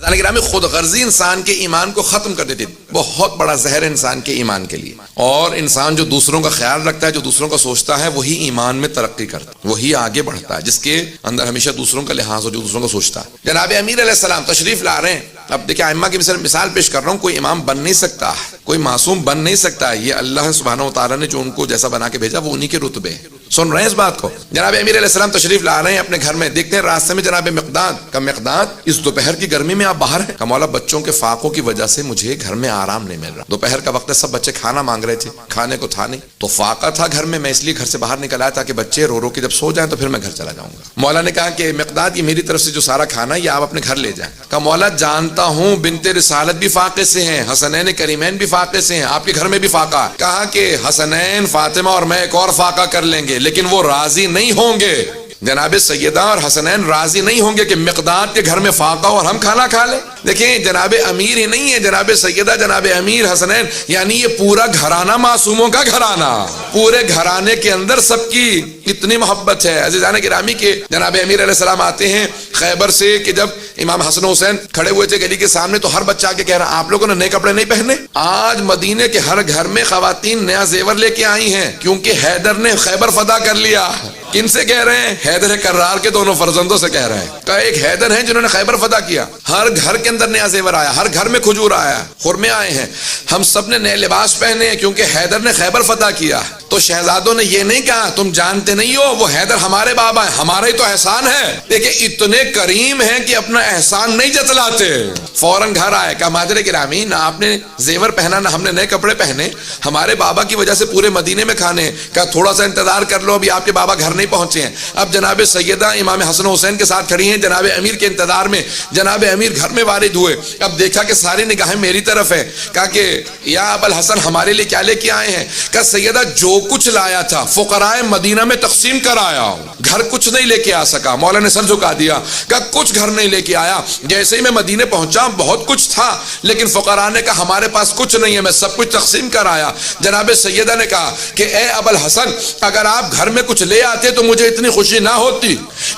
گرامی خود غرضی انسان کے ایمان کو ختم کر دیتی، بہت بڑا زہر انسان کے ایمان کے لیے. اور انسان جو دوسروں کا خیال رکھتا ہے، جو دوسروں کا سوچتا ہے، وہی ایمان میں ترقی کرتا ہے، وہی آگے بڑھتا ہے، جس کے اندر ہمیشہ دوسروں کا لحاظ ہو، جو دوسروں کا سوچتا ہے. جناب امیر علیہ السلام تشریف لا رہے ہیں. اب دیکھیں ائمہ کی مثال پیش کر رہا ہوں. کوئی امام بن نہیں سکتا، کوئی معصوم بن نہیں سکتا. یہ اللہ سبحانہ و تعالیٰ نے جو ان کو جیسا بنا کے بھیجا وہ انہی کے رتبے ہیں. سن رہے ہیں اس بات کو؟ جناب امیر علیہ السلام تشریف لا رہے ہیں اپنے گھر میں. دیکھتے ہیں راستے میں جناب مقداد اس دوپہر کی گرمی میں آپ باہر ہیں. کہ مولا بچوں کے فاقوں کی وجہ سے مجھے گھر میں آرام نہیں مل رہا. دوپہر کا وقت ہے، سب بچے کھانا مانگ رہے تھے، کھانے کو تھا نہیں، تو فاقہ تھا گھر میں اس لیے گھر سے باہر نکل آیا تاکہ بچے رو رو کے جب سو جائیں تو پھر میں گھر چلا جاؤں گا. مولا نے کہا کہ مقداد یہ میری طرف سے جو سارا کھانا ہے یہ آپ اپنے گھر لے جائیں. کہا مولا جانتا ہوں بنت رسالت بھی فاقے سے ہیں، حسنین کریمین بھی فاقے سے ہیں، آپ کے گھر میں بھی فاقہ. کہا کہ حسنین، فاطمہ اور میں ایک اور فاقہ کر لیں گے، لیکن وہ راضی نہیں ہوں گے. جناب سیدہ اور حسنین راضی نہیں ہوں گے کہ مقداد کے گھر میں فاقہ اور ہم کھانا کھا لیں. دیکھیں جناب امیر ہی نہیں ہے، جناب سیدہ، جناب امیر، حسنین، یعنی یہ پورا گھرانہ معصوموں کا گھرانہ. پورے گھرانے کے اندر سب کی اتنی محبت ہے. عزیزان گرامی کے جناب امیر علیہ السلام آتے ہیں خیبر سے کہ جب امام حسن حسین کھڑے ہوئے تھے گلی کے سامنے تو ہر بچہ آ کے کہہ رہا آپ لوگوں نے نئے کپڑے نہیں پہنے. آج مدینے کے ہر گھر میں خواتین نیا زیور لے کے آئی ہیں کیونکہ حیدر نے خیبر فتح کر لیا. کن سے کہہ رہے ہیں؟ حیدر کرار کے دونوں فرزندوں سے کہہ رہے ہیں. کہ ایک حیدر ہیں جنہوں نے خیبر فتح کیا. ہر گھر کے اندر نیا زیور آیا، ہر گھر میں کھجور آیا، خرمے آئے ہیں. ہم سب نے نئے لباس پہنے ہیں کیونکہ حیدر نے خیبر فتح کیا. تو شہزادوں نے یہ نہیں کہا تم جانتے نہیں ہو وہ حیدر ہمارے بابا ہیں، ہمارا ہی تو احسان ہے. دیکھیں اتنے کریم ہیں کہ اپنا احسان نہیں جتلاتے. فوراً گھر آئے. کہا مادر گرامی نہ آپ نے زیور پہنا نہ ہم نے نئے کپڑے پہنے، ہمارے بابا کی وجہ سے پورے مدینے میں کھانے. کہا تھوڑا سا انتظار کر لو، ابھی آپ کے بابا گھر نہیں پہنچے ہیں. اب جناب سیدہ امام حسن حسین کے ساتھ کھڑی ہیں جناب امیر کے انتظار میں. جناب امیر گھر میں وارد ہوئے. اب دیکھا کہ ساری نگاہیں میری طرف ہے. کہا کہ یا ابو الحسن ہمارے لیے کیا لے کے آئے ہیں؟ کہا سیدہ جو کچھ لایا تھا فقراء مدینہ میں تقسیم کر آیا ہوں، گھر کچھ نہیں لے کے آ سکا. مولا نے سر جھکا دیا. کہا کچھ گھر نہیں لے کے آیا، جیسے ہی میں مدینے پہنچا بہت کچھ تھا لیکن فقراء نے کہا ہمارے پاس کچھ نہیں ہے، میں سب کچھ تقسیم کر آیا. جناب سیدہ نے کہا کہ اے ابو الحسن اگر آپ گھر میں کچھ لے آتے تو مجھے اتنی خوشی نہ ہوتی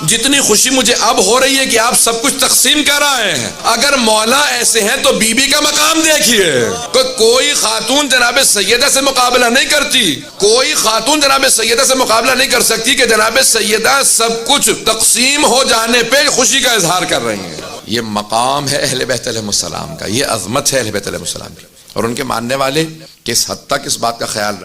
جتنی خوشی مجھے اب ہو رہی ہے کہ آپ سب کچھ تقسیم کر آئے ہیں. اگر مولا ایسے ہیں تو بی بی کا مقام دیکھیے. کوئی خاتون جناب سیدہ سے مقابلہ نہیں کرتی، کوئی خاتون جناب سیدہ سے مقابلہ نہیں کر سکتی کہ جناب سیدہ سب کچھ تقسیم ہو جانے پہ خوشی کا اظہار کر رہی ہیں. یہ مقام ہے اہل بیت علیہ السلام کا، یہ عظمت ہے اہل بیت علیہ السلام کی. اور ان کے ماننے والے کس حد تک اس بات کا خیال رکھتے